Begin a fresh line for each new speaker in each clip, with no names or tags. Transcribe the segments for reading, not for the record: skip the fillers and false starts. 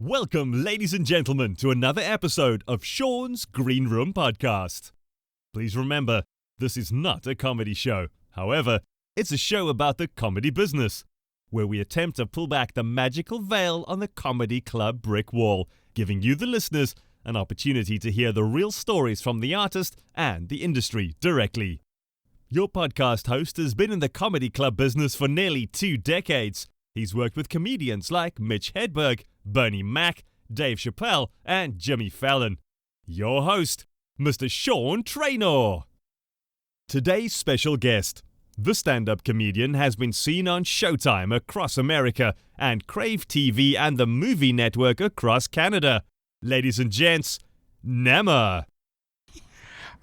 Welcome, ladies and gentlemen, to another episode of Sean's Green Room Podcast. Please remember, this is not a comedy show. However, it's a show about the comedy business, where we attempt to pull back the magical veil on the comedy club brick wall, giving you, the listeners, an opportunity to hear the real stories from the artist and the industry directly. Your podcast host has been in the comedy club business for nearly 2 decades. He's worked with comedians like Mitch Hedberg, Bernie Mac, Dave Chappelle, and Jimmy Fallon. Your host, Mr. Sean Traynor. Today's special guest. The stand-up comedian has been seen on Showtime across America and Crave TV and the Movie Network across Canada. Ladies and gents, NEMR.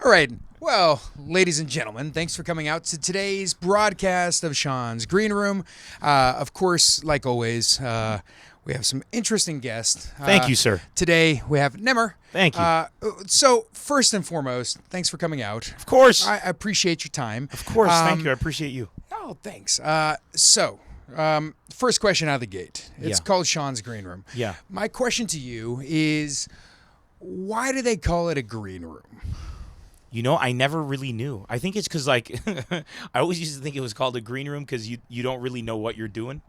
All right. Well, ladies and gentlemen, thanks for coming out to today's broadcast of Sean's Green Room. Of course, like always, we have some interesting guests.
Thank you, sir.
Today, we have NEMR.
Thank you.
So, first and foremost, thanks for coming out.
Of course.
I appreciate your time.
Of course. Thank you. I appreciate you.
Oh, thanks. First question out of the gate. It's called Sean's Green Room.
Yeah.
My question to you is, why do they call it a green room?
You know, I never really knew. I think it's because, like, I always used to think it was called a green room because you don't really know what you're doing.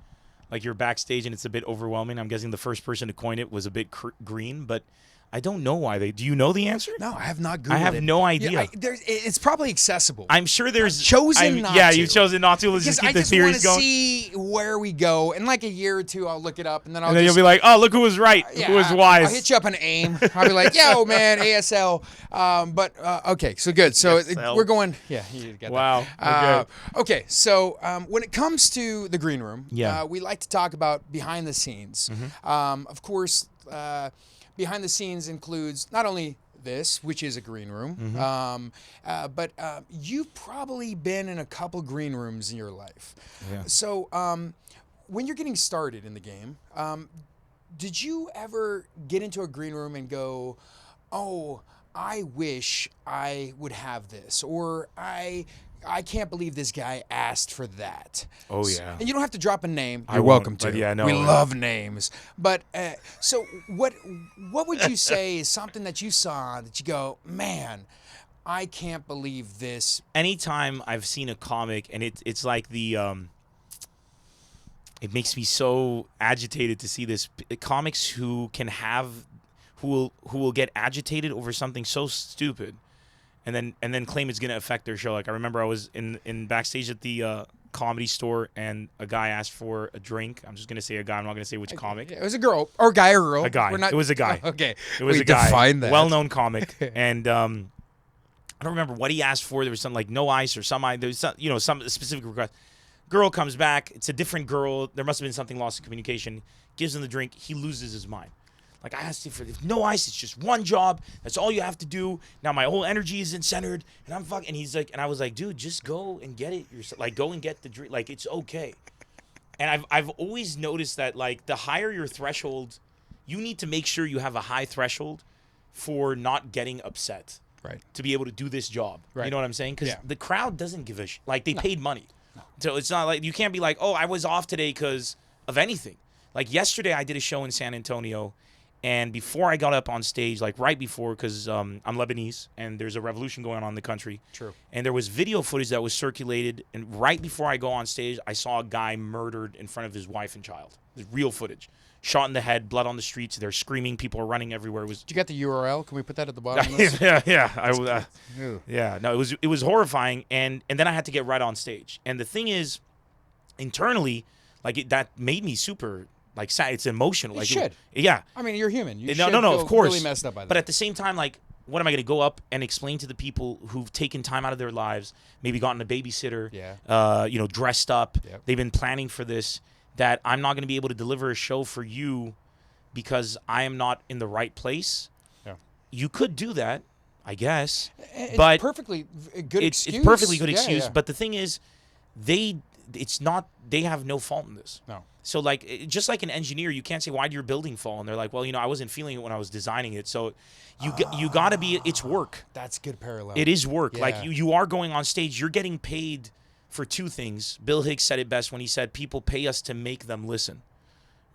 Like, you're backstage and it's a bit overwhelming. I'm guessing the first person to coin it was a bit green, but I don't know why they... Do you know the answer?
No, I have not Googled it.
I have no idea.
It's probably accessible.
I'm sure there's...
I've chosen not to.
Yeah, you've chosen not to. Let's just keep the theories going.
I just want to see where we go. In like a year or two, I'll look it up, and then
you'll be like, oh, look who was right. Who was wise.
I'll hit you up on AIM. I'll be like, yo, man, ASL. Okay, so good. So we're going... Yeah, you get
wow.
that. Okay, so when it comes to the green room,
yeah.
We like to talk about behind the scenes.
Mm-hmm.
Of course... behind the scenes includes not only this, which is a green room, but you've probably been in a couple green rooms in your life.
Yeah.
So when you're getting started in the game, did you ever get into a green room and go, oh, I wish I would have this, or I can't believe this guy asked for that.
Oh, yeah.
And you don't have to drop a name.
I
You're
won't,
welcome to.
but yeah, no,
we love names. But so what would you say is something that you saw that you go, man, I can't believe this?
Anytime I've seen a comic, and it's like the... it makes me so agitated to see this. Comics who will get agitated over something so stupid. And then claim it's gonna affect their show. Like I remember I was in backstage at the comedy store and a guy asked for a drink. I'm just gonna say a guy. I'm not gonna say which comic.
It was a girl or guy or girl.
A guy. It was a guy.
Okay.
It was a guy.
Define that.
Well-known comic. And I don't remember what he asked for. There was something like no ice or some ice. There was some specific request. Girl comes back. It's a different girl. There must have been something lost in communication. Gives him the drink. He loses his mind. Like, I asked you for no ice. It's just one job. That's all you have to do. Now my whole energy isn't centered, and I'm fucking. And he's like, and I was like, dude, just go and get it yourself. Like, go and get the drink. Like, it's okay. And I've always noticed that, like, the higher your threshold, you need to make sure you have a high threshold for not getting upset.
Right.
To be able to do this job. Right. You know what I'm saying? Because the crowd doesn't give a shit. Like, they paid money. No. So it's not like, you can't be like, oh, I was off today because of anything. Like, yesterday I did a show in San Antonio. And before I got up on stage, like right before, because I'm Lebanese and there's a revolution going on in the country.
True. And
there was video footage that was circulated. And right before I go on stage, I saw a guy murdered in front of his wife and child. There's real footage. Shot in the head, blood on the streets. They're screaming. People are running everywhere. Did
you get the URL? Can we put that at the bottom of this?
Yeah. No, it was horrifying. And then I had to get right on stage. And the thing is, internally, like that made me super... Like, sad. It's emotional.
You
like,
should.
Yeah.
I mean, you're human. You
no, of course.
Really messed up by that.
But at the same time, like, what am I going to go up and explain to the people who've taken time out of their lives, maybe gotten a babysitter, dressed up, they've been planning for this, that I'm not going to be able to deliver a show for you because I am not in the right place? Yeah. You could do that, I guess.
It's
but
perfectly good excuse.
It's perfectly good excuse.
Yeah.
But the thing is, they have no fault in this.
No.
So, like, just like an engineer, you can't say, why did your building fall? And they're like, well, I wasn't feeling it when I was designing it. So you got to be, it's work.
That's good parallel.
It is work.
Yeah.
Like, you are going on stage. You're getting paid for two things. Bill Hicks said it best when he said, people pay us to make them listen.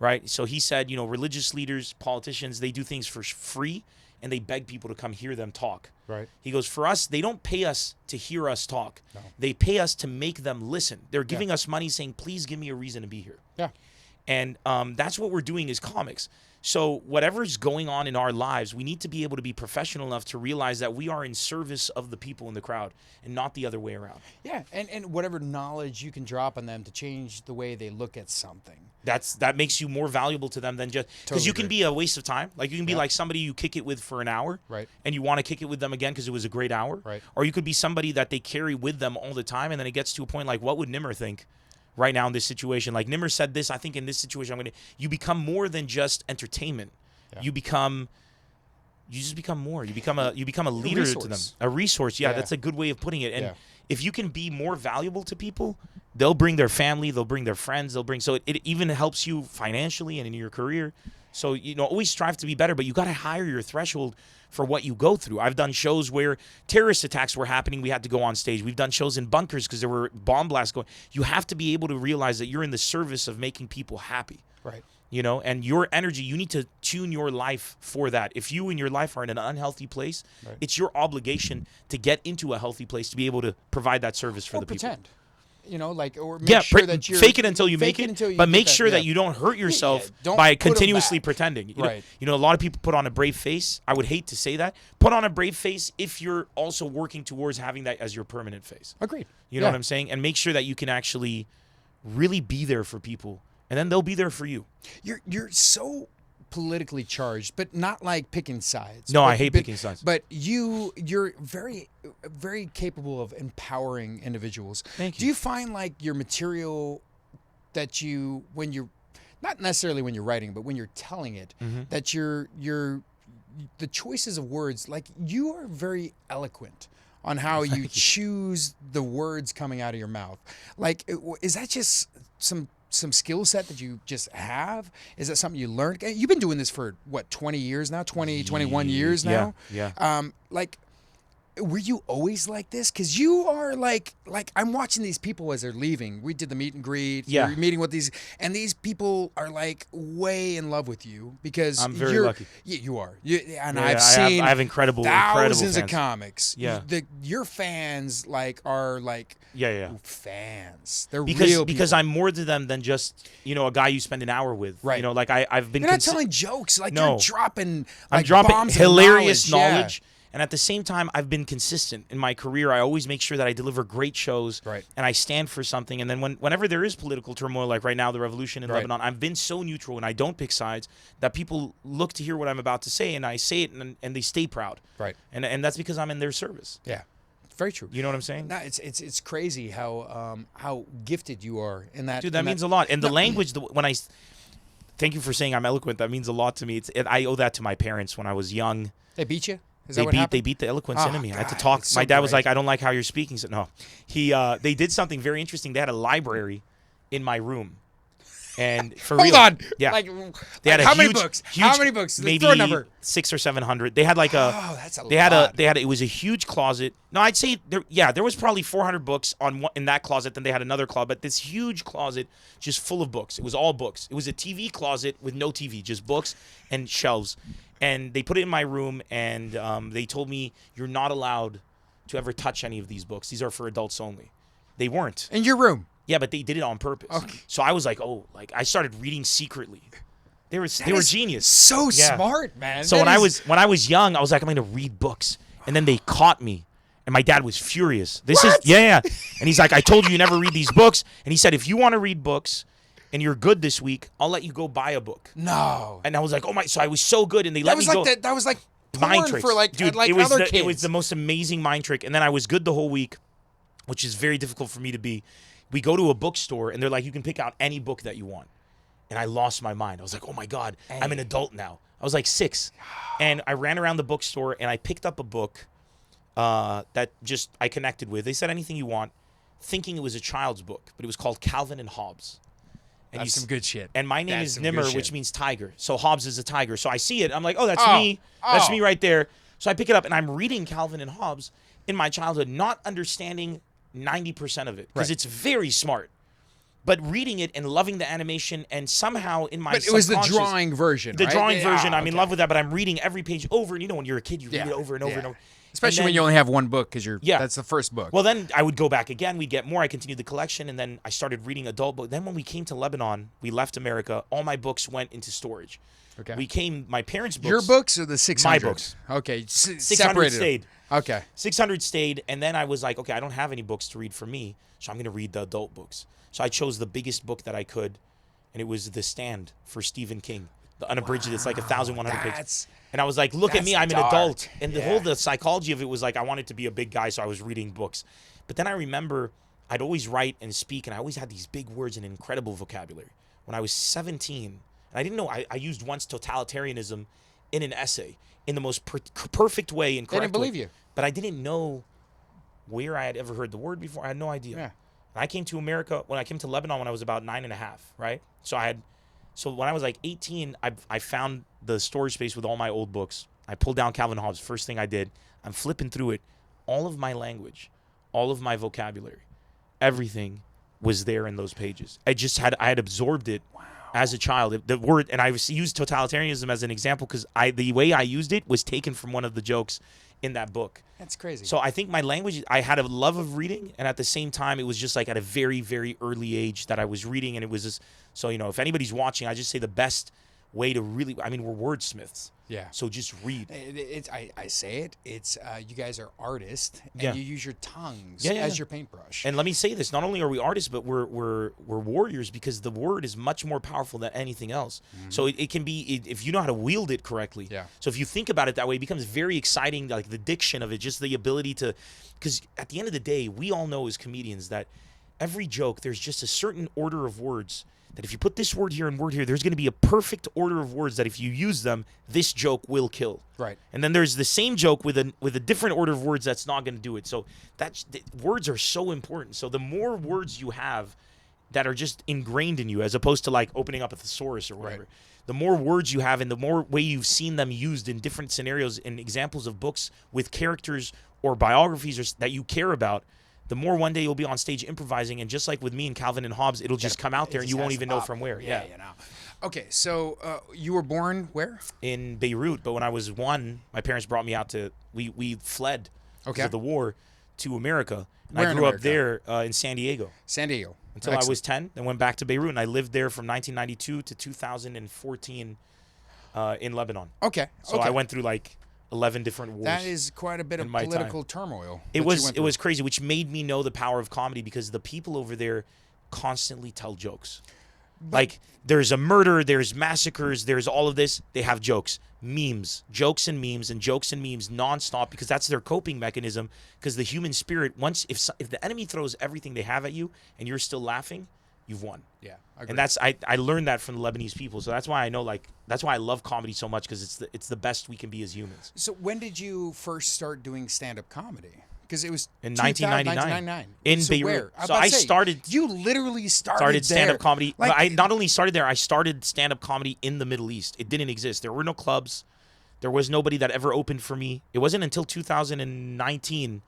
right? So he said, religious leaders, politicians, they do things for free, and they beg people to come hear them talk.
Right.
He goes, for us, they don't pay us to hear us talk.
No.
They pay us to make them listen. They're giving us money saying, please give me a reason to be here.
Yeah.
And that's what we're doing as comics. So whatever's going on in our lives, we need to be able to be professional enough to realize that we are in service of the people in the crowd and not the other way around.
Yeah, and whatever knowledge you can drop on them to change the way they look at something.
That makes you more valuable to them than just because
Totally
you can
agree.
be a waste of time. Like you can be like somebody you kick it with for an hour,
Right.
and you want to kick it with them again because it was a great hour,
Right.
Or you could be somebody that they carry with them all the time, and then it gets to a point like, what would NEMR think right now in this situation? Like NEMR said this, I think in this situation, you become more than just entertainment.
Yeah.
You just become more. You become a leader to them,
resource.
a resource. Yeah,
Yeah.
that's a good way of putting it. And
Yeah.
if you can be more valuable to people, they'll bring their family, they'll bring their friends, so it even helps you financially and in your career. So always strive to be better, but you got to higher your threshold for what you go through. I've done shows where terrorist attacks were happening. We had to go on stage. We've done shows in bunkers because there were bomb blasts going. You have to be able to realize that you're in the service of making people happy.
Right.
And your energy, you need to tune your life for that. If you in your life are in an unhealthy place,
Right.
it's your obligation to get into a healthy place to be able to provide that service for
Or
the people.
pretend. Or make sure that you're
fake it until you make
fake
it,
until you
but
get
make
that-
sure that
yeah.
you don't hurt yourself
Don't
by
put 'em
continuously
back.
pretending.
Right.
A lot of people put on a brave face. I would hate to say that. Put on a brave face if you're also working towards having that as your permanent face.
Agreed.
You know what I'm saying? And make sure that you can actually really be there for people, and then they'll be there for you.
You're so politically charged, but not like picking sides.
No,
But-
I hate
but-
picking sides.
But you're very, very capable of empowering individuals.
Thank
Do you find like your material that when you're not necessarily when you're writing, but when you're telling it, that the choices of words, like you are very eloquent on how you choose the words coming out of your mouth. Like, is that just some skill set that you just have? Is that something you learned? You've been doing this for what, 20 years now, 21 years now?
Yeah.
Like, were you always like this? Because you are like I'm watching these people as they're leaving. We did the meet and greet.
Yeah.
You're meeting with these, and these people are like way in love with you because
I'm very
you're,
lucky.
Yeah, you are. And
Yeah,
I've
I
seen
have incredible
thousands
fans.
of comics.
Yeah.
Your fans are like
Yeah.
fans. They're
Because
real people.
I'm more to them than just a guy you spend an hour with.
Right.
Like I've been.
You're not telling jokes. Like
No.
you're dropping.
I'm
Like
dropping
bombs of
hilarious
knowledge.
knowledge. And at the same time, I've been consistent in my career. I always make sure that I deliver great shows,
Right.
and I stand for something. And then whenever there is political turmoil, like right now, the revolution in
Right.
Lebanon, I've been so neutral and I don't pick sides that people look to hear what I'm about to say, and I say it, and they stay proud.
Right.
And that's because I'm in their service.
Yeah. Very true.
You know what I'm saying?
No, it's crazy how gifted you are in that.
Dude, that
in
means a lot. And the language, thank you for saying I'm eloquent. That means a lot to me. I owe that to my parents when I was young.
They beat you. Is that what happened?
They beat the eloquence
Oh,
into me. I had to
God,
talk.
it's so
My dad was
great.
like, "I don't like how you're speaking." So no, they did something very interesting. They had a library in my room, and for
Hold
real,
on.
yeah,
Like,
they had a
how
huge,
many books?
Huge,
How many books?
Maybe
Throw a number.
600 or 700. They had like a.
Oh, that's a
They had
lot.
it was a huge closet. No, I'd say there was probably 400 books in that closet. Then they had another closet, but this huge closet just full of books. It was all books. It was a TV closet with no TV, just books and shelves. And they put it in my room, and they told me, you're not allowed to ever touch any of these books. These are for adults only. They weren't.
In your room.
Yeah, but they did it on purpose.
Okay.
So I was like, I started reading secretly. They were genius.
So
Yeah.
smart, man.
So when I was young, I was like, I'm going to read books. And then they caught me. And my dad was furious.
What?
Yeah. And he's like, I told you never read these books. And he said, if you want to read books and you're good this week, I'll let you go buy a book.
No.
And I was like, oh my, so I was so good, and they
That
let
was
me
like
go.
that was like
Mind
porn
tricks.
for like
Dude,
like
it was
other
the,
kids.
It was the most amazing mind trick. And then I was good the whole week, which is very difficult for me to be. We go to a bookstore, and they're like, you can pick out any book that you want. And I lost my mind. I was like, oh my God, I'm an adult now. I was like 6. And I ran around the bookstore, and I picked up a book that just I connected with. They said anything you want, thinking it was a child's book, but it was called Calvin and Hobbes. And
That's some good shit.
And my name
That's
is
some good
NEMR,
shit.
which means tiger. So Hobbes is a tiger. So I see it. I'm like, oh, that's
Oh.
me. That's
Oh.
me right there. So I pick it up, and I'm reading Calvin and Hobbes in my childhood, not understanding 90% of it because
Right.
it's very smart. but reading it and loving the animation, and somehow in my
But it was the
subconscious-
drawing version,
the
right?
drawing version. I'm in
okay.
love with that, but I'm reading every page over. And when you're a kid, you read it over and over and over.
Especially
And
when
then-
you only have one book because
Yeah.
that's the first book.
Well, then I would go back again. We'd get more. I continued the collection, and then I started reading adult books. Then when we came to Lebanon, we left America. All my books went into storage.
Okay.
My parents' books.
Your books or the 600?
My books.
Okay.
600
separated.
stayed.
Okay.
600 stayed, and then I was like, okay, I don't have any books to read for me, so I'm going to read the adult books. So I chose the biggest book that I could, and it was The Stand for Stephen King. The unabridged, it's like 1,100 pages. And I was like, look at me, I'm an
dark.
adult. And
Yeah.
the psychology of it was like, I wanted to be a big guy, so I was reading books. But then I remember I'd always write and speak, and I always had these big words and incredible vocabulary. When I was 17, and I didn't know, I used once totalitarianism in an essay in the most perfect way and correct
They didn't believe
way.
you.
But I didn't know where I had ever heard the word before. I had no idea.
Yeah.
And I came to America, when I came to Lebanon when I was about 9.5, right? So when I was like 18, I found the storage space with all my old books. I pulled down Calvin Hobbes. First thing I did, I'm flipping through it. All of my language, all of my vocabulary, everything was there in those pages. I had absorbed it as a child. The word, and I used totalitarianism as an example because the way I used it was taken from one of the jokes in that book.
That's crazy.
So I think my language, I had a love of reading, and at the same time, it was just like at a very, very early age that I was reading, and it was just, so, if anybody's watching, I just say the best way to really, we're wordsmiths.
Yeah.
So just read.
I say it. It's you guys are artists, and
Yeah.
you use your tongues
Yeah, yeah,
as
yeah.
your paintbrush.
And let me say this: not only are we artists, but we're warriors, because the word is much more powerful than anything else. So it can be, if you know how to wield it correctly.
Yeah.
So if you think about it that way, it becomes very exciting. Like the diction of it, just the ability to, because at the end of the day, we all know as comedians that every joke, there's just a certain order of words. That if you put this word here and word here, there's going to be a perfect order of words that if you use them, this joke will kill.
Right.
And then there's the same joke with a different order of words that's not going to do it. So words are so important. So the more words you have that are just ingrained in you, as opposed to like opening up a thesaurus or whatever, the more words you have and the more way you've seen them used in different scenarios and examples of books with characters or biographies that you care about, the more one day you'll be on stage improvising, and just like with me and Calvin and Hobbes, it'll just come out there and you won't even know from where. Yeah.
Okay, so you were born where?
In Beirut, but when I was 1, my parents brought me out to, we fled because of the war to America. And
Where
I
in
grew up
America?
there in San Diego
San Diego.
until I was 10, then went back to Beirut, and I lived there from 1992 to 2014 in Lebanon.
Okay.
So I went through like 11 different wars.
That is quite a bit of
in my
political turmoil.
It
that you
was
went
it was
through.
crazy, which made me know the power of comedy, because the people over there constantly tell jokes. Like there's a murder, there's massacres, there's all of this. They have jokes, memes, jokes and memes nonstop, because that's their coping mechanism. Because the human spirit, if the enemy throws everything they have at you and you're still laughing, you've won.
Yeah.
And that's I learned that from the Lebanese people. So that's why I know, that's why I love comedy so much, because it's the best we can be as humans.
So when did you first start doing stand-up comedy? Because it was
In
1999.
in
So
Beirut.
where?
So I started.
You literally started
Stand-up comedy.
Like,
But I not only started there, I started stand-up comedy in the Middle East. It didn't exist. There were no clubs. There was nobody that ever opened for me. It wasn't until 2019,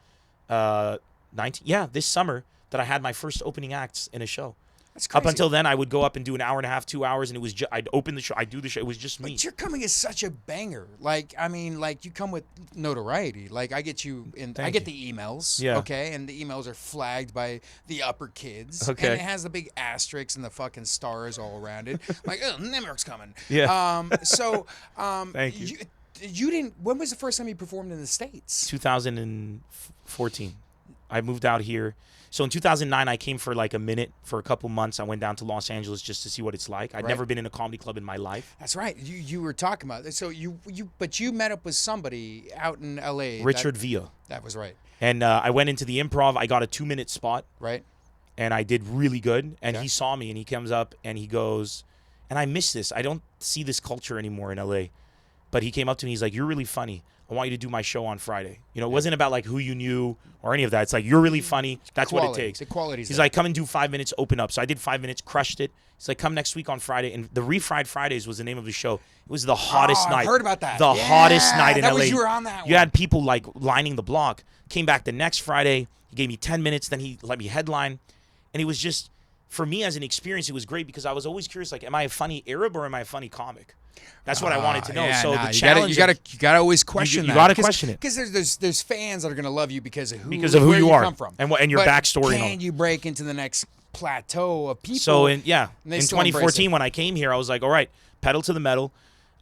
this summer, that I had my first opening acts in a show.
That's crazy.
Up until then, I would go up and do an hour and a half, 2 hours, and it was I'd open the show, I'd do the show. It was just me.
But you're coming as such a banger. You come with notoriety. Like I get you in. I get the emails.
Yeah.
Okay, and the emails are flagged by the upper kids.
Okay.
And it has the big asterisks and the fucking stars all around it. Like, oh, NEMR's coming.
Yeah.
Thank you. You didn't. When was the first time you performed in the States?
2014. I moved out here. So in 2009, I came for like a minute, for a couple months. I went down to Los Angeles just to see what it's like. I'd never been in a comedy club in my life.
That's right. You were talking about it. So you met up with somebody out in L.A.
Richard Villa.
That was right.
And I went into the Improv. I got a 2-minute spot.
Right.
And I did really good. And
Okay.
he saw me and he comes up and he goes, and I miss this. I don't see this culture anymore in L.A. But he came up to me. He's like, "You're really funny. I want you to do my show on Friday." You know, it wasn't about like who you knew or any of that. It's like, you're really funny. That's what it takes.
The quality's
He's
there.
like, "Come and do 5 minutes, open up." So I did 5 minutes, crushed it. He's like, "Come next week on Friday." And the Refried Fridays was the name of the show. It was the hottest night.
I've heard about that.
The hottest night in
that
LA.
Was, you were on that
You
one.
had people like lining the block. Came back the next Friday. He gave me 10 minutes. Then he let me headline. And it was just for me as an experience, it was great because I was always curious, like, am I a funny Arab or am I a funny comic? That's what I wanted to know.
Yeah,
so
nah,
the challenge,
you gotta always question
you
that.
gotta question it.
Because there's fans that are gonna love you because of who
where
you
are
come from
and your
But
backstory.
Can you break into the next plateau of people?
So in
and they still embrace
2014
it?
when I came here, I was like, all right, pedal to the metal.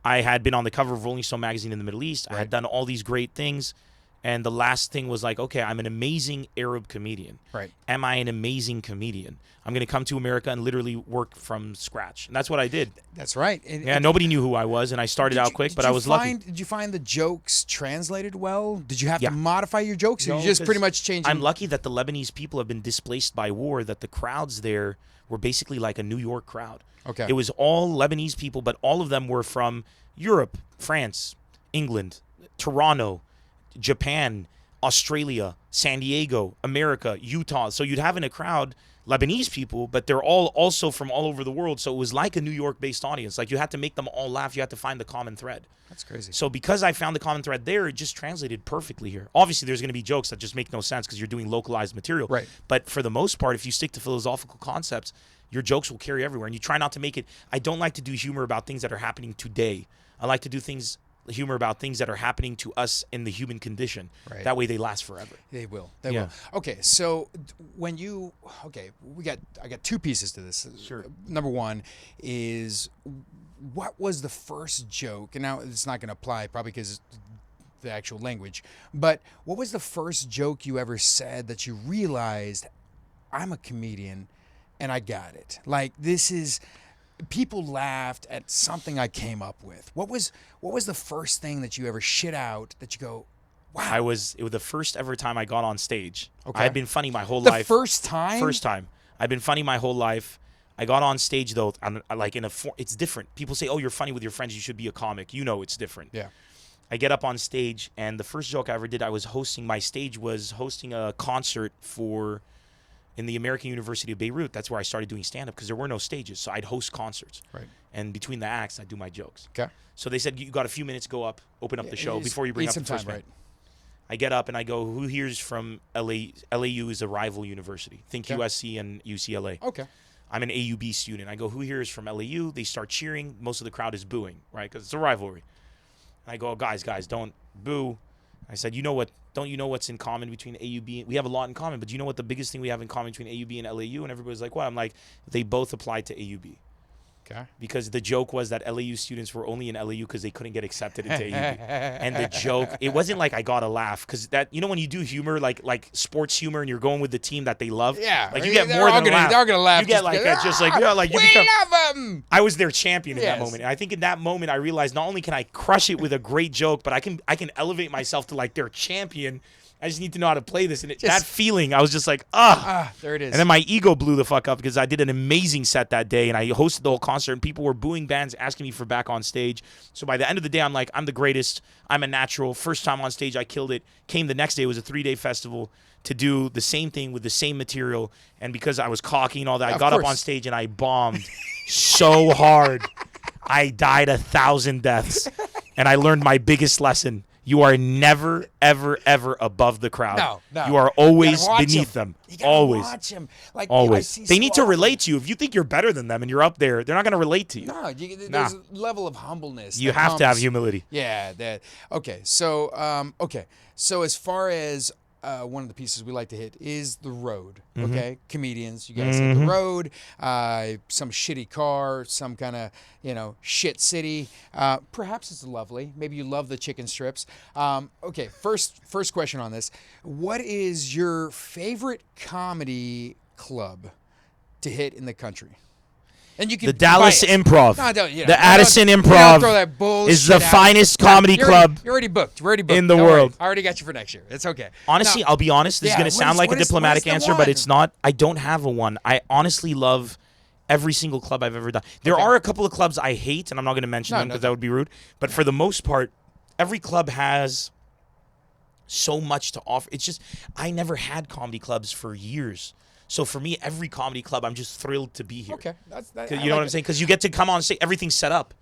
I had been on the cover of Rolling Stone magazine in the Middle East. I had done all these great things. And the last thing was like, okay, I'm an amazing Arab comedian.
Right.
Am I an amazing comedian? I'm going to come to America and literally work from scratch. And that's what I did.
That's right.
Nobody knew who I was, and I started out quick, but I was lucky.
Did you find the jokes translated well? Did you have
Yeah.
to modify your jokes, or
No,
you just
'cause
pretty much changed
I'm
them?
lucky that the Lebanese people have been displaced by war, that the crowds there were basically like a New York crowd.
Okay.
It was all Lebanese people, but all of them were from Europe, France, England, Toronto, Japan, Australia, San Diego, America, Utah. So you'd have in a crowd Lebanese people, but they're all also from all over the world. So it was like a New York-based audience. Like you had to make them all laugh. You had to find the common thread.
That's crazy.
So because I found the common thread there, it just translated perfectly here. Obviously, there's going to be jokes that just make no sense because you're doing localized material.
Right.
But for the most part, if you stick to philosophical concepts, your jokes will carry everywhere. And you try not to make it... I don't like to do humor about things that are happening today. I like to do humor about things that are happening to us in the human condition.
Right.
That way they last forever.
They will. They
Yeah.
will. Okay, so when you I got two pieces to this.
Sure.
Number one is, what was the first joke? And now it's not going to apply probably because the actual language. But what was the first joke you ever said that you realized, I'm a comedian and I got it? Like, this is... People laughed at something I came up with. What was the first thing that you ever shit out that you go, wow?
It was the first ever time I got on stage.
Okay.
I had been funny my whole
The
life.
first time?
First time. I've been funny my whole life. I got on stage though, it's different. People say, "Oh, you're funny with your friends. You should be a comic." You know, it's different.
Yeah.
I get up on stage, and the first joke I ever did, my stage was hosting a concert in the American University of Beirut. That's where I started doing stand-up because there were no stages. So I'd host concerts.
Right.
And between the acts, I'd do my jokes.
Okay.
So they said, you got a few minutes, go up, open up the show before you bring up the first man.
Right.
I get up and I go, who here's from LA? LAU is a rival university. Think
Okay.
USC and UCLA.
Okay.
I'm an AUB student. I go, who here is from LAU? They start cheering. Most of the crowd is booing, right? Because it's a rivalry. And I go, guys, don't boo. I said, don't you know what's in common between AUB? We have a lot in common, but do you know what the biggest thing we have in common between AUB and LAU? And everybody's like, what? I'm like, they both apply to AUB.
Okay.
Because the joke was that LAU students were only in LAU because they couldn't get accepted into AUB. And the joke, it wasn't like I got a laugh because that, when you do humor, like sports humor, and you're going with the team that they love,
Yeah.
like you get
they're
more
all
than a laugh.
They're gonna laugh.
You get like you
we
become.
love them.
I was their champion in that
Yes.
moment. And I think in that moment I realized not only can I crush it with a great joke, but I can elevate myself to like their champion. I just need to know how to play this. And that feeling, I was just like,
There it is.
And then my ego blew the fuck up because I did an amazing set that day and I hosted the whole concert and people were booing bands asking me for back on stage. So by the end of the day, I'm like, I'm the greatest. I'm a natural. First time on stage, I killed it. Came the next day, it was a 3-day festival to do the same thing with the same material. And because I was cocky and all that, I got up on stage and I bombed so hard. I died 1,000 deaths. And I learned my biggest lesson. You are never, ever, ever above the crowd.
No.
You are always
You gotta watch
beneath
them.
them.
You gotta
Always.
watch them. Like,
Always.
I see
They need to
so
relate to you. If you think you're better than them and you're up there, they're not going to relate to you.
No, there's a level of humbleness.
You
that
have to have
comes-
humility.
Yeah. Okay. So as far as one of the pieces we like to hit is the road.
Mm-hmm.
Okay, comedians, you guys hit the road. Some shitty car, some kind of shit city. Perhaps it's lovely. Maybe you love the chicken strips. Okay, first question on this: what is your favorite comedy club to hit in the country? And you can
The Dallas
bias.
Improv.
No, don't,
The Addison Improv
throw that bullshit
is the
out.
finest
No,
comedy
you're
club
You're already booked.
in the
Don't worry.
world.
I already got you for next year. It's okay.
Honestly,
Now,
I'll be honest. This is
yeah,
going to sound like a
what is
diplomatic
the
answer,
one?
but it's not. I don't have a one. I honestly love every single club I've ever done. There are a couple of clubs I hate, and I'm not going to mention them because that would be rude. But for the most part, every club has so much to offer. It's just, I never had comedy clubs for years. So for me, every comedy club, I'm just thrilled to be here.
Okay,
You know what I'm saying? Because you get to come on stage, everything's set up.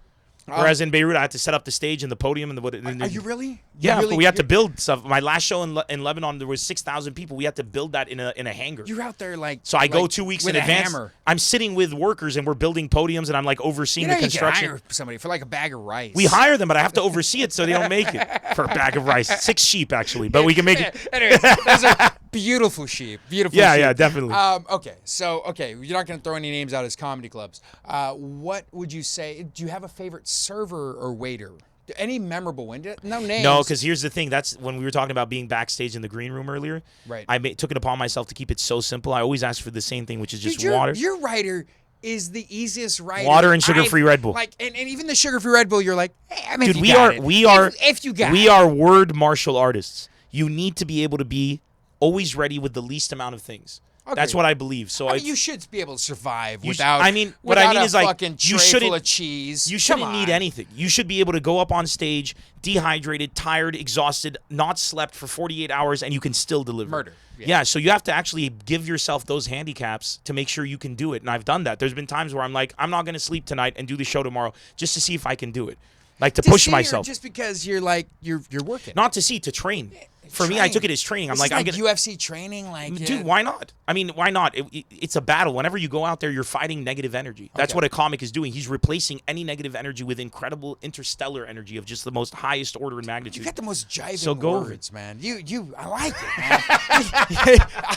Whereas in Beirut, I had to set up the stage and the podium and the.
Are you really?
Yeah, but we had to build stuff. My last show in Lebanon, there was 6,000 people. We had to build that in a hangar.
You're out there like.
So I go 2 weeks in advance.
Hammer.
I'm sitting with workers and we're building podiums and I'm like overseeing the construction.
You can hire somebody for like a bag of rice.
We hire them, but I have to oversee it so they don't make it for a bag of rice. 6 sheep actually, but we can make it.
Anyways, those are beautiful sheep. Beautiful.
Yeah,
sheep.
yeah, definitely.
Okay, you're not going to throw any names out as comedy clubs. What would you say? Do you have a favorite server or waiter? Any memorable one? No names.
No, because here's the thing. That's when we were talking about being backstage in the green room earlier.
Right.
I took it upon myself to keep it so simple. I always ask for the same thing, which is just
Dude,
water.
Your writer is the easiest writer.
Water and sugar-free Red Bull.
Like, and even the sugar-free Red Bull, you're like, hey, I mean,
dude,
if you got
we are word martial artists. You need to be able to be always ready with the least amount of things.
Okay.
That's what I believe. So
I mean, you should be able to survive
what
without.
I mean is like
fucking
you
tray
shouldn't
full of cheese.
You shouldn't need anything. You should be able to go up on stage, dehydrated, tired, exhausted, not slept for 48 hours, and you can still deliver.
Murder.
Yeah, so you have to actually give yourself those handicaps to make sure you can do it. And I've done that. There's been times where I'm like, I'm not going to sleep tonight and do the show tomorrow just to see if I can do it. Like to push myself.
Just because you're like you're working.
Not to see, to train. For me, I took it as training. I'm like, I'm gonna
UFC training, like
dude, why not? I mean, why not? It's a battle. Whenever you go out there, you're fighting negative energy. That's what a comic is doing. He's replacing any negative energy with incredible interstellar energy of just the most highest order and magnitude.
You got the most jiving
So go
words, man. I like it, man.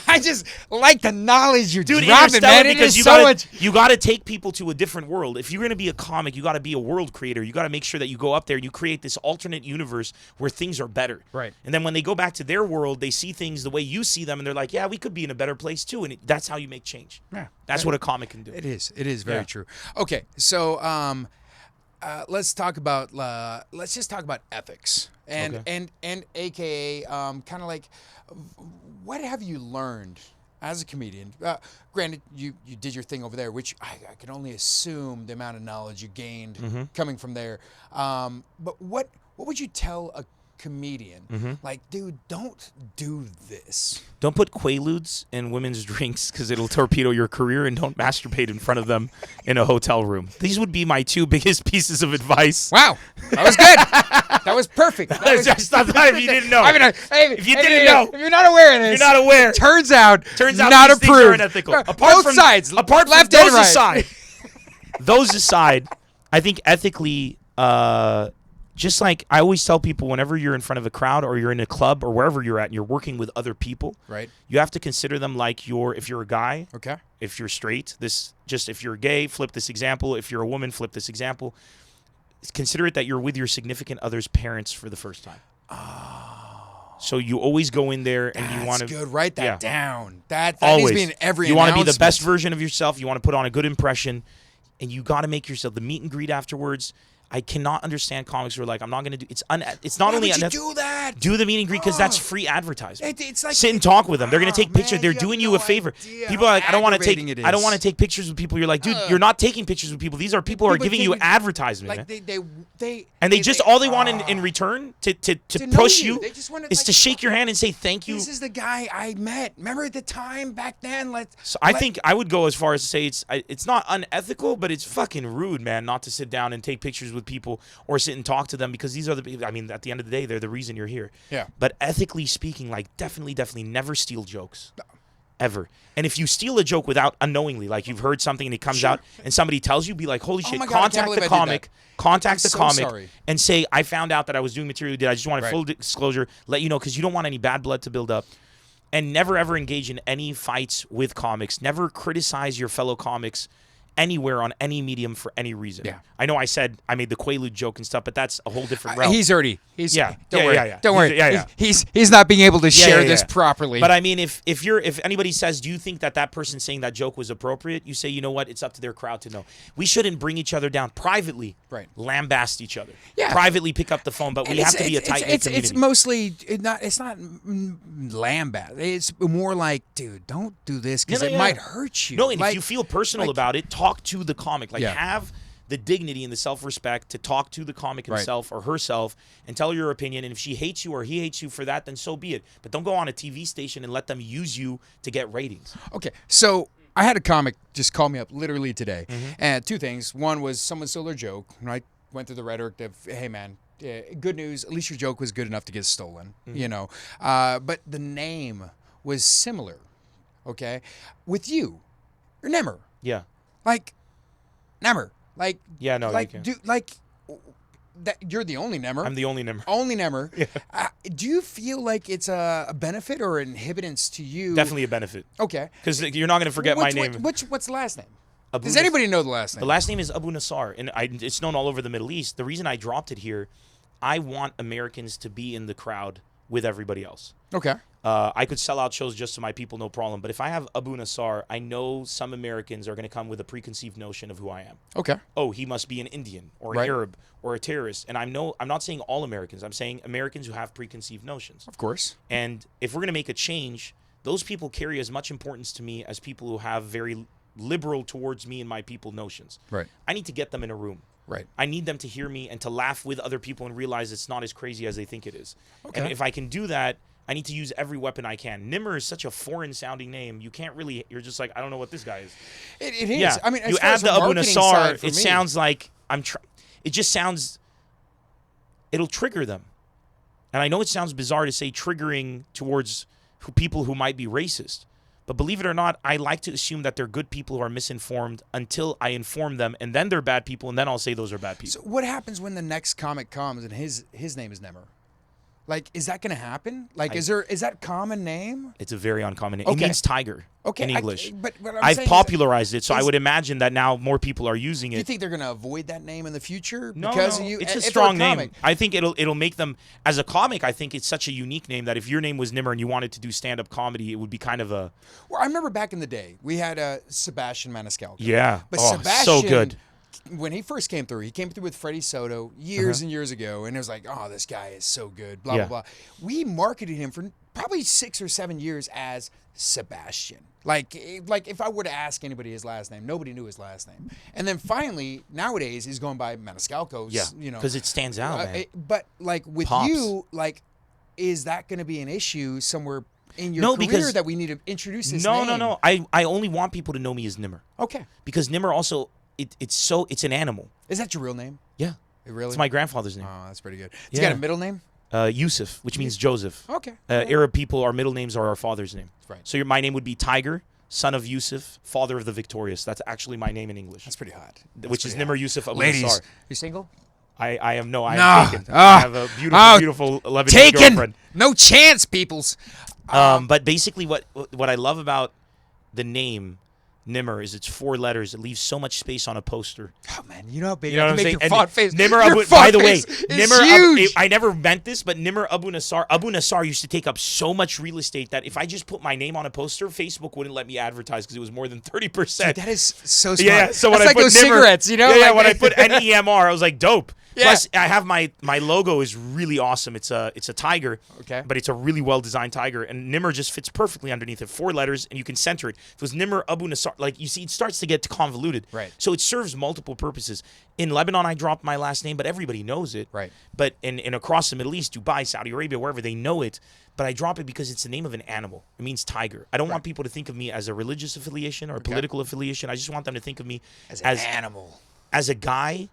I just like the knowledge you're dropping, man.
Because you gotta take people to a different world. If you're gonna be a comic, you gotta be a world creator. You gotta make sure that you go up there and you create this alternate universe where things are better.
Right.
And then when they go back to their world, they see things the way you see them, and they're like, yeah, we could be in a better place too. And that's how you make change. Yeah. That's what a comic can do.
It is. It is very true. Okay, so let's talk about let's just talk about ethics and AKA kind of like what have you learned as a comedian? Granted, you did your thing over there, which I can only assume the amount of knowledge you gained coming from there. But what would you tell a comedian? Like, dude, don't do this.
Don't put Quaaludes in women's drinks because it'll torpedo your career, and don't masturbate in front of them in a hotel room. These would be my 2 biggest pieces of advice.
Wow, that was good. That was perfect.
That's just not if you didn't know.
I mean,
if you didn't know,
if you're not aware of this,
you're not aware.
Turns out not
these things
approved.
are unethical.
Both sides,
apart
left
from
and
those
right.
aside, those aside, I think ethically, just like I always tell people, whenever you're in front of a crowd or you're in a club or wherever you're at and you're working with other people,
right?
You have to consider them like if you're a guy,
okay.
If you're straight, if you're gay, flip this example. If you're a woman, flip this example. Consider it that you're with your significant other's parents for the first time. Oh. So you always go in there and you want to.
That's good. Write that down. That
always.
Needs to be in every
You want to be the
announcement.
best version of yourself. You want to put on a good impression, and you got to make yourself the meet and greet afterwards. I cannot understand comics who are like, I'm not going to do. It's not only.
Why would you do that?
Do the meet and greet because that's free advertisement.
It's like
sit and talk with them. They're going to take pictures. They're doing you a favor. People are like, I don't want to take pictures with people. You're like, dude, you're not taking pictures with people. These are people who are giving you advertisement.
Like
all they want in return to push you is to shake your hand and say thank you.
This is the guy I met. Remember at the time back then?
I think I would go as far as to say it's not unethical, but it's fucking rude, man, not to sit down and take pictures with people or sit and talk to them, because these are the people. I mean, at the end of the day, they're the reason you're here.
Yeah.
But ethically speaking, like definitely never steal jokes. No. Ever. And if you steal a joke without unknowingly, like you've heard something and it comes out and somebody tells you, be like, holy shit, contact the comic and say, I found out that I was doing material you did. I just wanted full disclosure, let you know, because you don't want any bad blood to build up. And never ever engage in any fights with comics. Never criticize your fellow comics anywhere on any medium for any reason. Yeah. I know I said I made the Quaalude joke and stuff, but that's a whole different realm.
He's already. Don't worry.
Yeah.
He's not being able to share this properly.
But I mean, if anybody says, do you think that person saying that joke was appropriate? You say, you know what? It's up to their crowd to know. We shouldn't bring each other down privately.
Right.
Lambast each other.
Yeah.
Privately pick up the phone, but we have to be a tight-knit community.
It's mostly not lambast. It's more like, dude, don't do this because it might hurt you.
No, and if you feel personal about it, talk to the comic. Have the dignity and the self-respect to talk to the comic himself or herself and tell your opinion. And if she hates you or he hates you for that, then so be it. But don't go on a TV station and let them use you to get ratings.
Okay, so I had a comic just call me up literally today. And 2 things. One was someone stole their joke, right? went through the rhetoric of, hey, man, good news. At least your joke was good enough to get stolen, you know. But the name was similar, okay? With you, you're NEMR.
Yeah.
Like, NEMR. Like,
Yeah, no,
like,
you can.
That you're the only NEMR.
I'm the only NEMR.
Only NEMR. Yeah. Do you feel like it's a benefit or an inhibitance to you?
Definitely a benefit.
Okay.
Because you're not going to forget my name.
What's the last name?
Abu
Does
Nas-
anybody know the last name?
The last name is Abu Nassar, and it's known all over the Middle East. The reason I dropped it here, I want Americans to be in the crowd with everybody else.
Okay.
I could sell out shows just to my people, no problem. But if I have Abu Nassar, I know some Americans are going to come with a preconceived notion of who I am.
Okay.
Oh, he must be an Indian or an
Right.
Arab or a terrorist. And I'm not saying all Americans. I'm saying Americans who have preconceived notions.
Of course.
And if we're going to make a change, those people carry as much importance to me as people who have very liberal towards me and my people notions.
Right.
I need to get them in a room.
Right.
I need them to hear me and to laugh with other people and realize it's not as crazy as they think it is.
Okay.
And if I can do that, I need to use every weapon I can. NEMR is such a foreign-sounding name. You can't really. You're just like, I don't know what this guy is.
It is.
Yeah.
I mean, as
you
far
add
as
the Abu
marketing
Nassar.
side for
It
me,
sounds like it just sounds. It'll trigger them, and I know it sounds bizarre to say triggering towards people who might be racist. But believe it or not, I like to assume that they're good people who are misinformed until I inform them, and then they're bad people, and then I'll say those are bad people.
So what happens when the next comic comes and his name is NEMR? Like, is that going to happen? Like, is that common name?
It's a very uncommon name.
Okay.
It means tiger
Okay,
in English.
but what I'm
I've
saying is-
popularized it, so I
is-
would imagine that now more people are using
Do you
it.
think they're going to avoid that name in the future
No,
because
no,
of you?
it's a
if they're
strong name.
comic?
I think it'll make them as a comic. I think it's such a unique name that if your name was NEMR and you wanted to do stand-up comedy, it would be kind of a
Well, I remember back in the day, we had Sebastian Maniscalco.
yeah.
But
oh,
Sebastian,
so good.
when he first came through, he came through with Freddie Soto years and years ago, and it was like, oh, this guy is so good, blah,
Yeah.
blah, blah. We marketed him for probably 6 or 7 years as Sebastian. Like if I were to ask anybody his last name, nobody knew his last name. And then finally, nowadays, he's going by Maniscalco's,
Yeah,
you know.
because it stands out, man.
But like with
Pops.
you, like, is that going to be an issue somewhere in your
No,
career
because-
that we need to introduce this
No,
name?
no. I only want people to know me as NEMR
Okay.
because NEMR also it's an animal.
Is that your real name?
Yeah,
Really?
it's my grandfather's name.
Oh, that's pretty good. Has he got
Yeah.
a middle name?
Yusuf, which means Joseph.
Okay.
Arab people, our middle names are our father's name.
Right.
So my name would be Tiger, son of Yusuf, father of the victorious. That's actually my name in English,
That's pretty hot.
which is NEMR Yusuf Abu
Ladies,
Nassar.
you single?
I am no, I
No.
am taken.
Ah.
I have a beautiful, beautiful Lebanese
Taken.
girlfriend.
No chance, peoples.
But basically, what I love about the name NEMR is it's 4 letters. It leaves so much space on a poster.
Oh man, you know how big
You know
I
what
can
I'm
make
saying?
your font face.
NEMR
Your
Abu,
font
by the way,
face is
NEMR
huge.
I never meant this, but NEMR Abu Nassar used to take up so much real estate that if I just put my name on a poster, Facebook wouldn't let me advertise because it was more than 30%.
That is so smart.
Yeah, so when
That's
I
like
put
those
NEMR,
cigarettes, you know?
Yeah,
like,
when I put NEMR, I was like, dope.
Yeah.
Plus, I have my logo is really awesome. It's a tiger,
Okay.
but it's a really well designed tiger, and NEMR just fits perfectly underneath it. 4 letters, and you can center it. If it was NEMR Abu Nassar, like you see, it starts to get convoluted.
Right.
So it serves multiple purposes. In Lebanon, I dropped my last name, but everybody knows it.
Right.
But in across the Middle East, Dubai, Saudi Arabia, wherever, they know it. But I drop it because it's the name of an animal. It means tiger. I don't want people to think of me as a religious affiliation or a political affiliation. I just want them to think of me
as an animal.
as a guy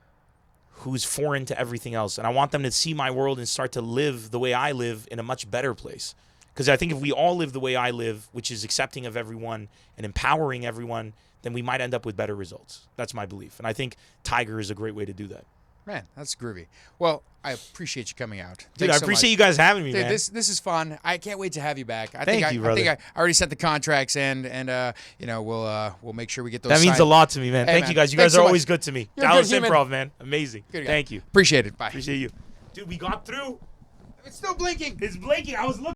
who's foreign to everything else. And I want them to see my world and start to live the way I live in a much better place. Because I think if we all live the way I live, which is accepting of everyone and empowering everyone, then we might end up with better results. That's my belief. And I think Tiger is a great way to do that.
Man, that's groovy. Well, I appreciate you coming out.
Dude,
Thanks
I
so
appreciate
much.
you guys having me,
Dude,
man.
this is fun. I can't wait to have you back. I
Thank
think
you,
I think
brother.
I already sent the contracts in, and you know we'll make sure we get those.
That means a
signed.
lot to me, man.
Hey,
Thank
man.
you guys. You
Thanks
guys are
so
always
much.
good to me.
You're a
Dallas
good human.
Improv, man. Amazing.
Good guy.
Thank you.
Appreciate it. Bye.
Appreciate you. Dude, we got through.
It's still blinking.
It's blinking. I was looking.